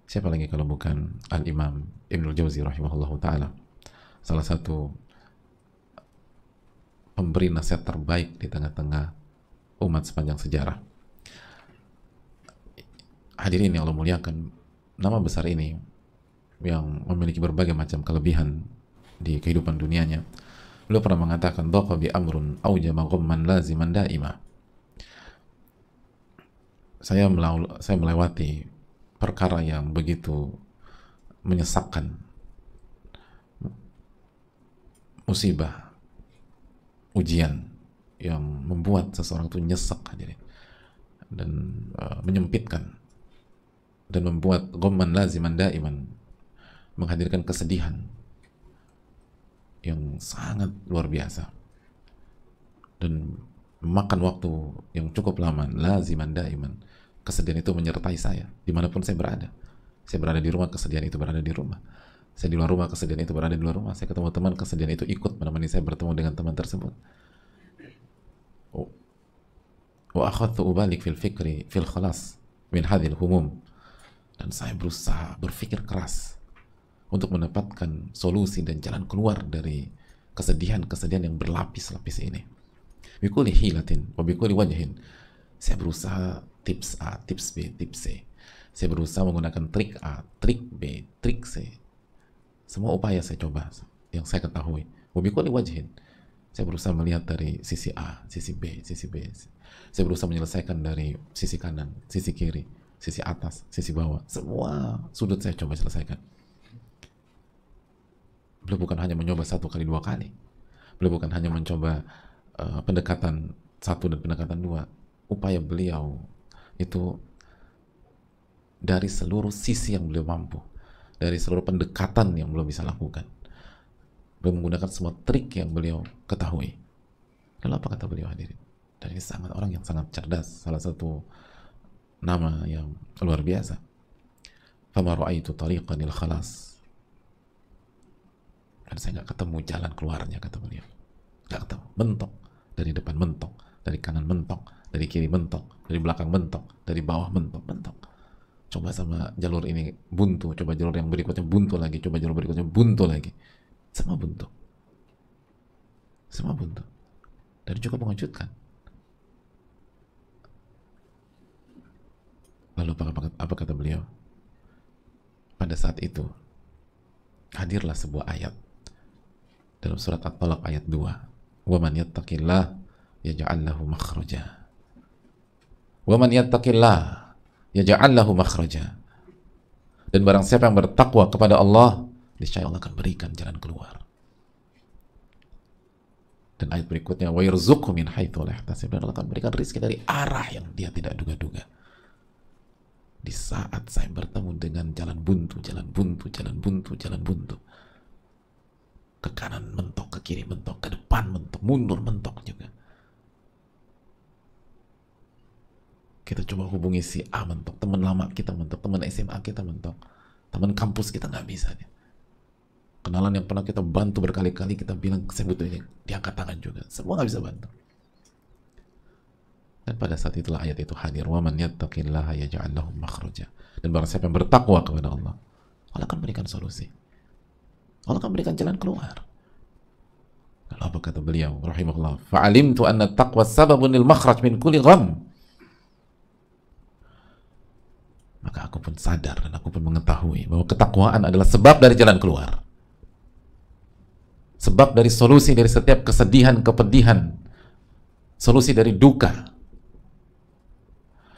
Siapa lagi kalau bukan Al-Imam Ibnul Jauzi rahimahullah ta'ala, salah satu pemberi nasihat terbaik di tengah-tengah umat sepanjang sejarah. Hadirin yang Allah muliakan, nama besar ini yang memiliki berbagai macam kelebihan di kehidupan dunianya, beliau pernah mengatakan, dhaqa bi amrun aujama ghamman laziman daima. Saya melewati perkara yang begitu menyesakkan, musibah, ujian yang membuat seseorang itu nyesek hadirin, dan menyempitkan, dan membuat ghamman laziman daiman, menghadirkan kesedihan yang sangat luar biasa dan memakan waktu yang cukup lama, laziman daiman. Kesedihan itu menyertai saya dimanapun saya berada. Saya berada di rumah, kesedihan itu berada di rumah. Saya di luar rumah, kesedihan itu berada di luar rumah. Saya ketemu teman, kesedihan itu ikut menemani saya bertemu dengan teman tersebut. Wa akhadtu ubalik fil fikri fil khalas min hadhil humum. Dan saya berusaha berpikir keras untuk mendapatkan solusi dan jalan keluar dari kesedihan-kesedihan yang berlapis-lapis ini. Bikuli hilatin wa bikuli wajhin. Saya berusaha tips A, tips B, tips C. Saya berusaha menggunakan trik A, trik B, trik C. Semua upaya saya coba yang saya ketahui. Wa bikuli wajhin. Saya berusaha melihat dari sisi A, sisi B, sisi B. Saya berusaha menyelesaikan dari sisi kanan, sisi kiri, sisi atas, sisi bawah. Semua sudut saya coba selesaikan. Beliau bukan hanya mencoba 1 kali 2 kali. Beliau bukan hanya mencoba pendekatan 1 dan pendekatan 2. Upaya beliau itu dari seluruh sisi yang beliau mampu, dari seluruh pendekatan yang beliau bisa lakukan. Beliau menggunakan semua trik yang beliau ketahui. Lalu apa kata beliau hadirin? Dan ini sangat orang yang sangat cerdas, salah satu nama yang luar biasa. Fama ra'aitu tariqanil khalas. Dan saya nggak ketemu jalan keluarnya, kata beliau. Nggak ketemu. Mentok. Dari depan mentok. Dari kanan mentok. Dari kiri mentok. Dari belakang mentok. Dari bawah mentok. Mentok. Coba sama jalur ini buntu. Coba jalur yang berikutnya buntu lagi. Coba jalur berikutnya buntu lagi. Semua buntu. Semua buntu. Dan cukup mengejutkan. Lalu apa kata beliau? Pada saat itu hadirlah sebuah ayat dalam surat At-Talaq ayat 2. Wa man yattaqillah yaj'al lahu makhraja. Wa man yattaqillah yaj'al lahu makhraja. Dan barang siapa yang bertakwa kepada Allah, niscaya Allah akan berikan jalan keluar. Dan ayat berikutnya, wa yarzuqhu min haitsu la yahtasib. Dan Allah akan berikan rezeki dari arah yang dia tidak duga-duga. Di saat saya bertemu dengan jalan buntu, jalan buntu, jalan buntu, jalan buntu, ke kanan mentok, ke kiri mentok, ke depan mentok, mundur mentok juga. Kita coba hubungi si A mentok, teman lama kita mentok, teman SMA kita mentok, teman kampus kita nggak bisa dia. Kenalan yang pernah kita bantu berkali-kali, kita bilang saya butuh ini, dia angkat tangan juga, semua nggak bisa bantu. Dan pada saat itulah ayat itu hadir, wa man yattaqillaha yaj'al lahu makhraja. Dan barang siapa yang bertakwa kepada Allah, Allah akan berikan solusi. Allah akan berikan jalan keluar. Lalu apa kata beliau rahimahullah? Fa'alimtu anna taqwa sababun lil makhraj min kulli gham. Maka aku pun sadar dan aku pun mengetahui bahwa ketakwaan adalah sebab dari jalan keluar. Sebab dari solusi dari setiap kesedihan, kepedihan. Solusi dari duka.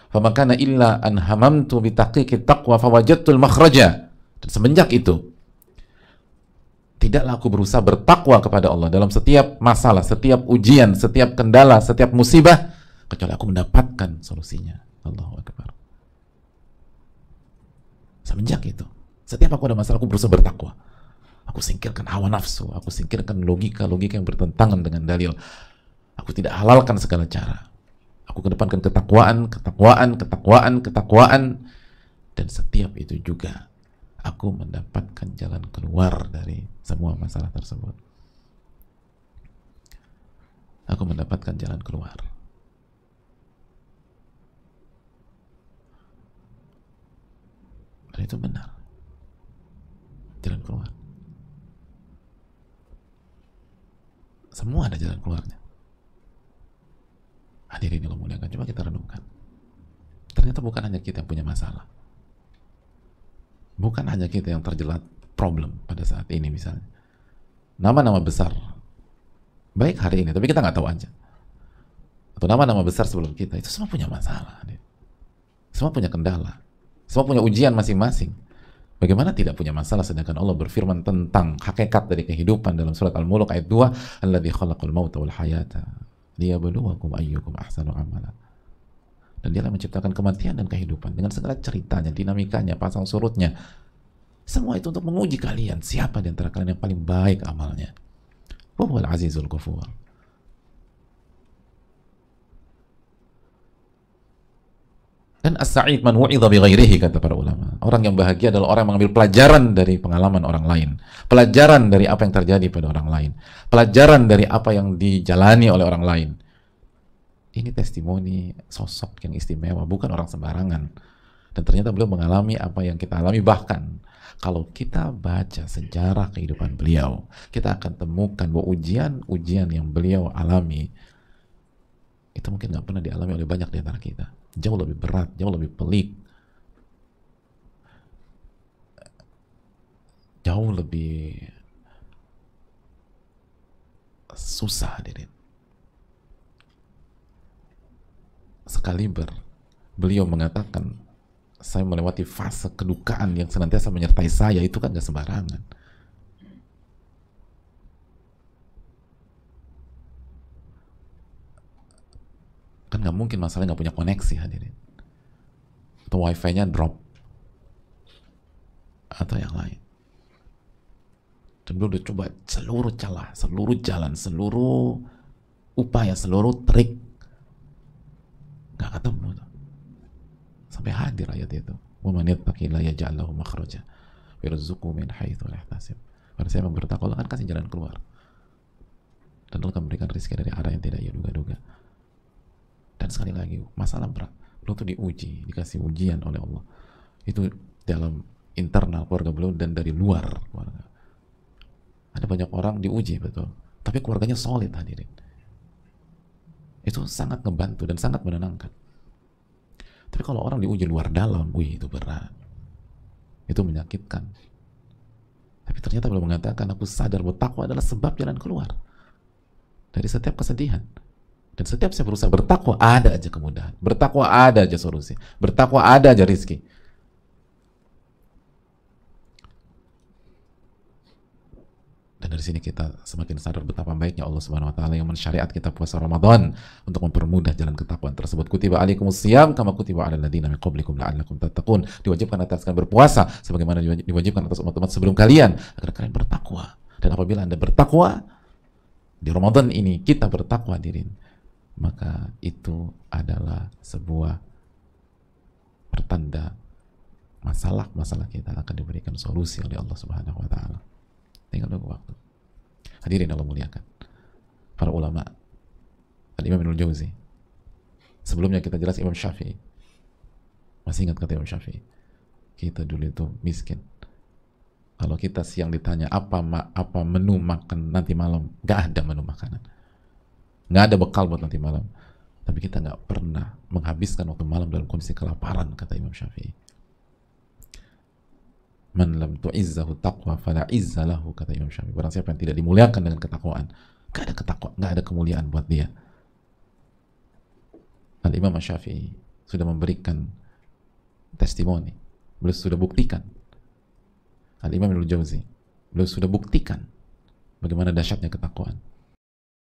Famakana illa an hamamtu bi tahqiqit taqwa fawajadtul makhraja. Dan semenjak itu tidaklah aku berusaha bertakwa kepada Allah dalam setiap masalah, setiap ujian, setiap kendala, setiap musibah, kecuali aku mendapatkan solusinya. Allahu Akbar. Semenjak itu, setiap aku ada masalah, aku berusaha bertakwa. Aku singkirkan hawa nafsu, aku singkirkan logika-logika yang bertentangan dengan dalil. Aku tidak halalkan segala cara. Aku kedepankan ketakwaan, ketakwaan, ketakwaan, ketakwaan. Dan setiap itu juga aku mendapatkan jalan keluar dari semua masalah tersebut. Aku mendapatkan jalan keluar. Dan Dan itu benar. Jalan keluar. Semua ada jalan keluarnya. Hadirin yang muliakan, coba kita renungkan. Ternyata bukan hanya kita yang punya masalah. Bukan hanya kita yang terjerat problem pada saat ini misalnya. Nama-nama besar baik hari ini, tapi kita nggak tahu aja. Atau nama-nama besar sebelum kita, itu semua punya masalah. Semua punya kendala. Semua punya ujian masing-masing. Bagaimana tidak punya masalah sedangkan Allah berfirman tentang hakikat dari kehidupan dalam surat Al-Mulk ayat 2, alladzi khalaqal mauta wal hayata liyabluwakum ayyukum ahsanu amala. Dan Dialah menciptakan kematian dan kehidupan dengan segala ceritanya, dinamikanya, pasang surutnya. Semua itu untuk menguji kalian, siapa di antara kalian yang paling baik amalnya. Wa huwal azizul ghafur. Dan as-sa'id man wu'idha bighairihi, kata para ulama. Orang yang bahagia adalah orang yang mengambil pelajaran dari pengalaman orang lain, pelajaran dari apa yang terjadi pada orang lain, pelajaran dari apa yang dijalani oleh orang lain. Ini testimoni sosok yang istimewa, bukan orang sembarangan. Dan ternyata beliau mengalami apa yang kita alami. Bahkan kalau kita baca sejarah kehidupan beliau, kita akan temukan bahwa ujian-ujian yang beliau alami itu mungkin nggak pernah dialami oleh banyak di antara kita. Jauh lebih berat, jauh lebih pelik, jauh lebih susah, hadirin. Sekaliber beliau mengatakan, saya melewati fase kedukaan yang senantiasa menyertai saya, itu kan gak sembarangan. Kan gak mungkin masalahnya gak punya koneksi, hadirin, atau wifi-nya drop atau yang lain. Dan beliau udah coba seluruh celah, seluruh jalan, seluruh upaya, seluruh trik, gak ketemu tuh. Sampai hadir ayat itu, wa man yattaqillaha yaj'al lahu makhraja wa yarzuqhu min haitsu la yahtasib. Barang siapa yang bertakwa, Allah akan kasih jalan keluar, dan Allah akan memberikan rezeki dari arah yang tidak ia duga-duga. Dan sekali lagi, masalah berat, beliau tuh diuji, dikasih ujian oleh Allah. Itu dalam internal keluarga beliau dan dari luar keluarga. Ada banyak orang diuji, betul, tapi keluarganya solid, hadirin. Itu sangat ngebantu dan sangat menenangkan. Tapi kalau orang diuji luar dalam, wih, itu berat, itu menyakitkan. Tapi ternyata beliau mengatakan, aku sadar bahwa takwa adalah sebab jalan keluar dari setiap kesedihan. Dan setiap saya berusaha bertakwa, ada aja kemudahan. Bertakwa ada aja solusi. Bertakwa ada aja rizki. Dan dari sini kita semakin sadar betapa baiknya Allah Subhanahu wa taala yang mensyariat kita puasa Ramadan untuk mempermudah jalan ketakwaan tersebut. Kutiba alaikumusiyam kama kutiba alal ladzina min qablikum la'allakum tattaqun. Diwajibkan atas kalian berpuasa sebagaimana diwajibkan atas umat-umat sebelum kalian agar kalian bertakwa. Dan apabila Anda bertakwa di Ramadan ini, kita bertakwa, hadirin, maka itu adalah sebuah pertanda masalah-masalah kita akan diberikan solusi oleh Allah Subhanahu wa taala. Tinggal nunggu waktu. Hadirin Allah muliakan, para ulama, Al-Imam Ibnul Jauzi. Sebelumnya kita jelas Imam Syafi'i. Masih ingat kata Imam Syafi'i? Kita dulu itu miskin. Kalau kita siang ditanya apa menu makan nanti malam, gak ada menu makanan, nggak ada bekal buat nanti malam. Tapi kita nggak pernah menghabiskan waktu malam dalam kondisi kelaparan, kata Imam Syafi'i. Man lam tu'izzahu taqwa fala izza lahu, kata Imam Syafi'i. Barang siapa yang tidak dimuliakan dengan ketakwaan, nggak ada ketakwa, nggak ada kemuliaan buat dia. Al-Imam Syafi'i sudah memberikan testimoni, beliau sudah buktikan. Al-Imam Ibnul Jauzi, beliau sudah buktikan bagaimana dahsyatnya ketakwaan.